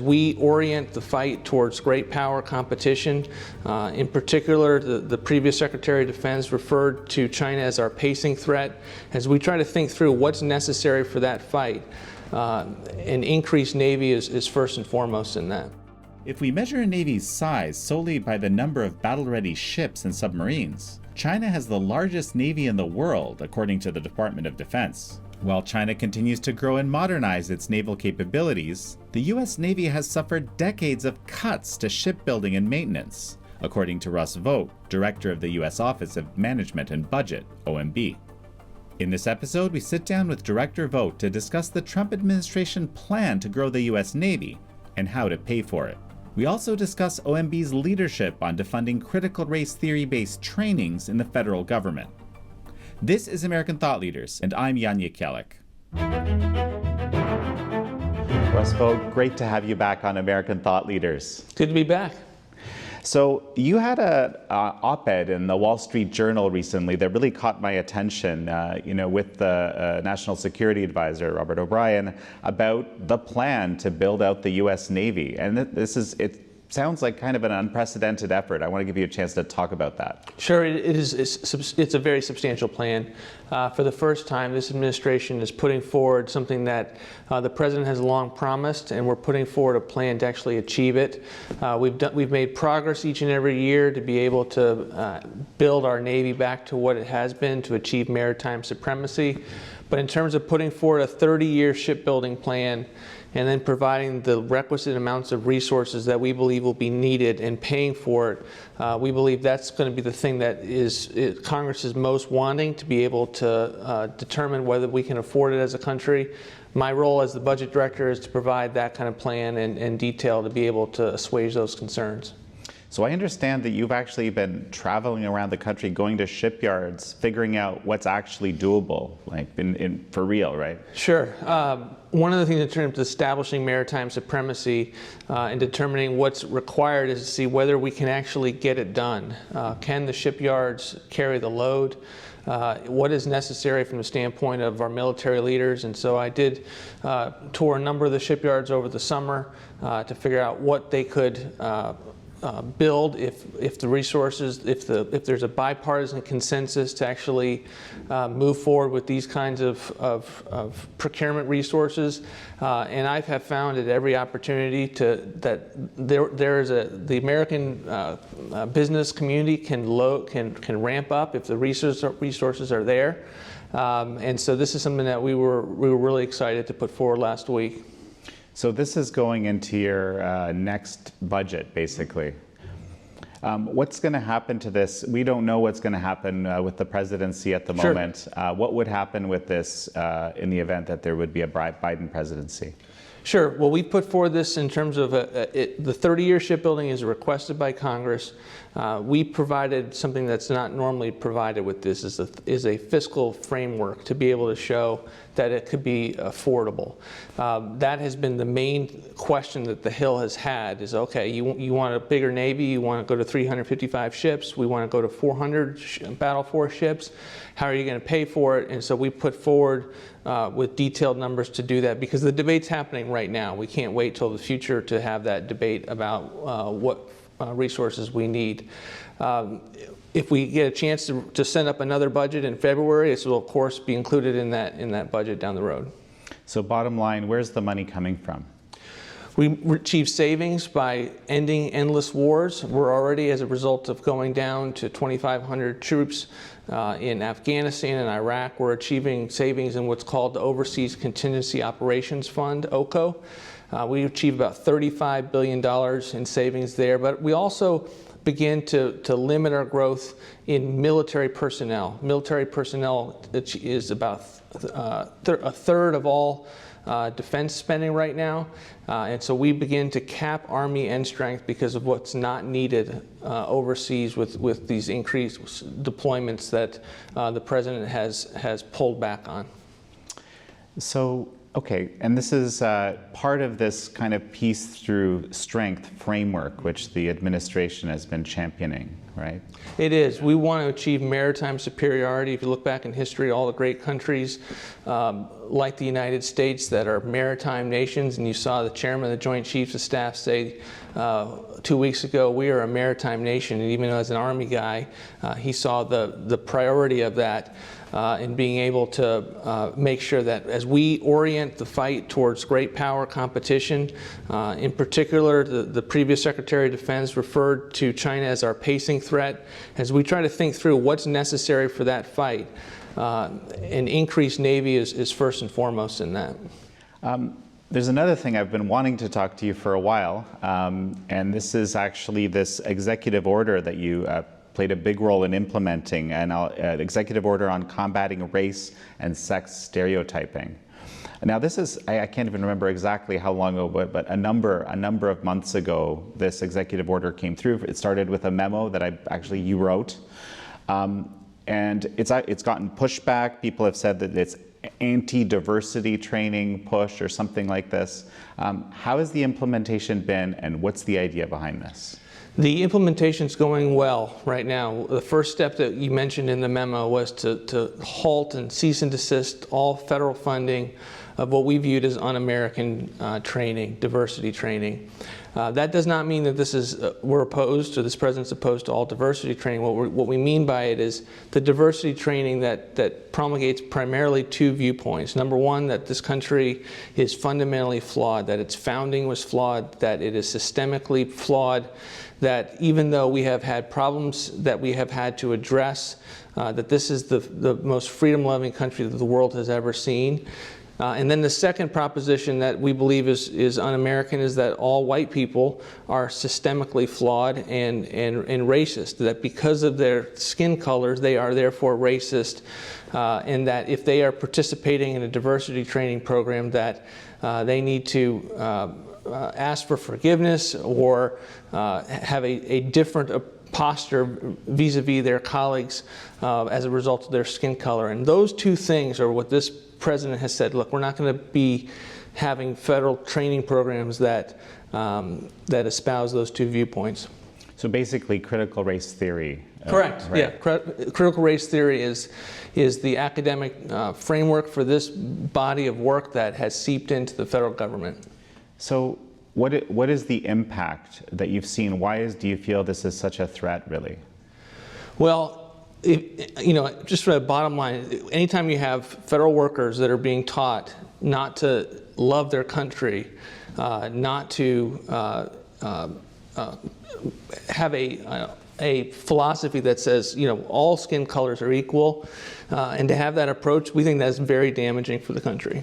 We orient the fight towards great power competition. In particular, the previous Secretary of Defense referred to China as our pacing threat. As we try to think through what's necessary for that fight, an increased Navy is first and foremost in that. If we measure a Navy's size solely by the number of battle-ready ships and submarines, China has the largest Navy in the world, according to the Department of Defense. While China continues to grow and modernize its naval capabilities, the U.S. Navy has suffered decades of cuts to shipbuilding and maintenance, according to Russ Vought, director of the U.S. Office of Management and Budget, OMB. In this episode, we sit down with Director Vought to discuss the Trump administration plan to grow the U.S. Navy and how to pay for it. We also discuss OMB's leadership on defunding critical race theory-based trainings in the federal government. This is American Thought Leaders, and I'm Jan Jekielek. Russ Vought, great to have you back on American Thought Leaders. Good to be back. So you had an op-ed in the Wall Street Journal recently that really caught my attention, with the National Security Advisor, Robert O'Brien, about the plan to build out the U.S. Navy. And it sounds like kind of an unprecedented effort. I want to give you a chance to talk about that. Sure, it's a very substantial plan. For the first time, this administration is putting forward something that the president has long promised, and we're putting forward a plan to actually achieve it. We've made progress each and every year to be able to build our Navy back to what it has been to achieve maritime supremacy. But in terms of putting forward a 30-year shipbuilding plan and then providing the requisite amounts of resources that we believe will be needed and paying for it, we believe that's going to be the thing that Congress is most wanting to be able to determine whether we can afford it as a country. My role as the budget director is to provide that kind of plan and detail to be able to assuage those concerns. So I understand that you've actually been traveling around the country, going to shipyards, figuring out what's actually doable, like for real, right? Sure. One of the things in terms of establishing maritime supremacy and determining what's required is to see whether we can actually get it done. Can the shipyards carry the load? What is necessary from the standpoint of our military leaders? And so I did tour a number of the shipyards over the summer to figure out what they could build if the resources, if there's a bipartisan consensus to actually move forward with these kinds of procurement resources. And I have found at every opportunity that the American business community can ramp up if the resources are there. And so this is something that we were really excited to put forward last week. So this is going into your next budget, basically. What's going to happen to this? We don't know what's going to happen with the presidency at the moment. What would happen with this in the event that there would be a Biden presidency? Sure. Well, we put forward this in terms of the 30-year shipbuilding is requested by Congress. We provided something that's not normally provided with this is a fiscal framework to be able to show that it could be affordable. That has been the main question that the Hill has had is, okay, you want a bigger Navy, you want to go to 355 ships, we want to go to 400 Battle Force ships. How are you going to pay for it? And so we put forward with detailed numbers to do that because the debate's happening right now. We can't wait till the future to have that debate about what resources we need. If we get a chance to send up another budget in February, this will of course be included in that budget down the road. So bottom line, where's the money coming from? We achieved savings by ending endless wars. We're already, as a result of going down to 2,500 troops in Afghanistan and Iraq, we're achieving savings in what's called the Overseas Contingency Operations Fund, OCO. We achieved about $35 billion in savings there, but we also begin to limit our growth in military personnel. Military personnel is about a third of all defense spending right now, and so we begin to cap Army end strength because of what's not needed overseas with these increased deployments that the president has pulled back on. So Okay, and this is part of this kind of peace through strength framework, which the administration has been championing, right? It is. We want to achieve maritime superiority. If you look back in history, all the great countries like the United States that are maritime nations, and you saw the chairman of the Joint Chiefs of Staff say 2 weeks ago, we are a maritime nation. And even as an Army guy, he saw the priority of that in being able to make sure that as we orient the fight towards great power competition, in particular, the previous Secretary of Defense referred to China as our pacing threat. As we try to think through what's necessary for that fight, an increased Navy is first and foremost in that. There's another thing I've been wanting to talk to you for a while, and this is actually this executive order that you played a big role in implementing, an executive order on combating race and sex stereotyping. Now this is, I can't even remember exactly how long ago, but a number of months ago, this executive order came through. It started with a memo that you wrote. And it's gotten pushback. People have said that it's anti-diversity training push or something like this. How has the implementation been, and what's the idea behind this? The implementation is going well right now. The first step that you mentioned in the memo was to halt and cease and desist all federal funding of what we viewed as un-American training, diversity training. That does not mean that we're opposed, or this president's opposed to all diversity training. What we mean by it is the diversity training that promulgates primarily two viewpoints. Number one, that this country is fundamentally flawed, that its founding was flawed, that it is systemically flawed, that even though we have had problems that we have had to address, that this is the most freedom-loving country that the world has ever seen. And then the second proposition that we believe is un-American is that all white people are systemically flawed and racist, that because of their skin colors, they are therefore racist, and that if they are participating in a diversity training program, that they need to ask for forgiveness or have a different posture vis-a-vis their colleagues as a result of their skin color. And those two things are what this president has said, look, we're not going to be having federal training programs that espouse those two viewpoints. So basically critical race theory. Correct, right? yeah. Critical race theory is the academic framework for this body of work that has seeped into the federal government. So what is the impact that you've seen? Do you feel this is such a threat, really? Well, just for the bottom line, anytime you have federal workers that are being taught not to love their country, not to have a philosophy that says, all skin colors are equal, and to have that approach, we think that's very damaging for the country.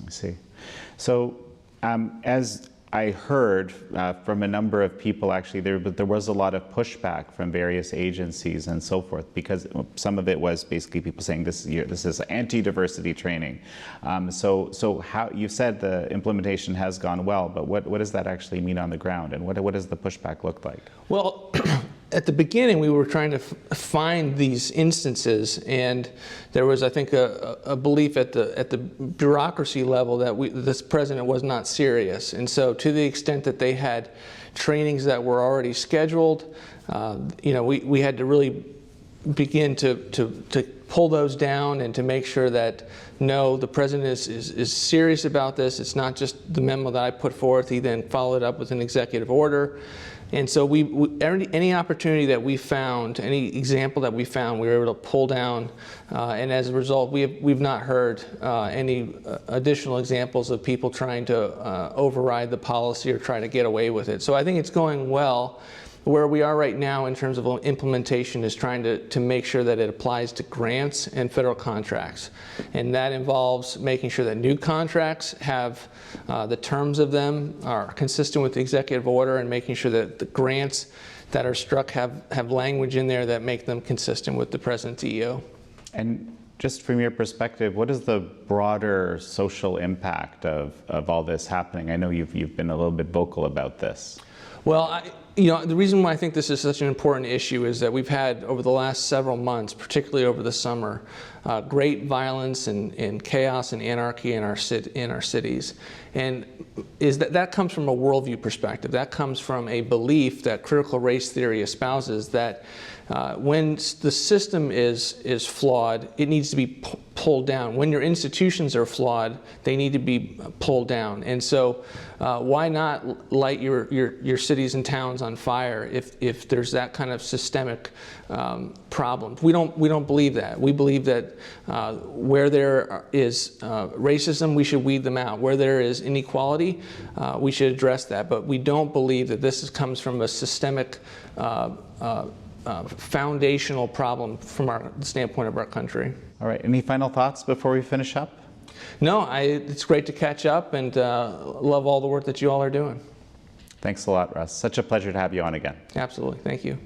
I see. So, as I heard from a number of people, actually, there was a lot of pushback from various agencies and so forth, because some of it was basically people saying this is anti-diversity training. So how you said the implementation has gone well, but what does that actually mean on the ground, and what does the pushback look like? Well, at the beginning, we were trying to find these instances, and there was, I think, a belief at the bureaucracy level that this president was not serious. And so, to the extent that they had trainings that were already scheduled, we had to really begin to pull those down and to make sure that no, the president is serious about this. It's not just the memo that I put forth. He then followed up with an executive order. And so any opportunity that we found, any example that we found, we were able to pull down. And as a result, we've not heard any additional examples of people trying to override the policy or try to get away with it. So I think it's going well. Where we are right now in terms of implementation is trying to make sure that it applies to grants and federal contracts. And that involves making sure that new contracts have the terms of them are consistent with the executive order, and making sure that the grants that are struck have language in there that make them consistent with the President's EO. And just from your perspective, what is the broader social impact of all this happening? I know you've been a little bit vocal about this. Well, the reason why I think this is such an important issue is that we've had, over the last several months, particularly over the summer, great violence and chaos and anarchy in our cities. And that comes from a worldview perspective. That comes from a belief that critical race theory espouses that when the system is flawed, it needs to be pulled down. When your institutions are flawed, they need to be pulled down. And so why not light your cities and towns on fire if there's that kind of systemic problem? We don't believe that. We believe that where there is racism, we should weed them out. Where there is inequality, we should address that. But we don't believe that this comes from a systemic foundational problem from the standpoint of our country. All right, any final thoughts before we finish up? No, it's great to catch up, and love all the work that you all are doing. Thanks a lot, Russ. Such a pleasure to have you on again. Absolutely. Thank you.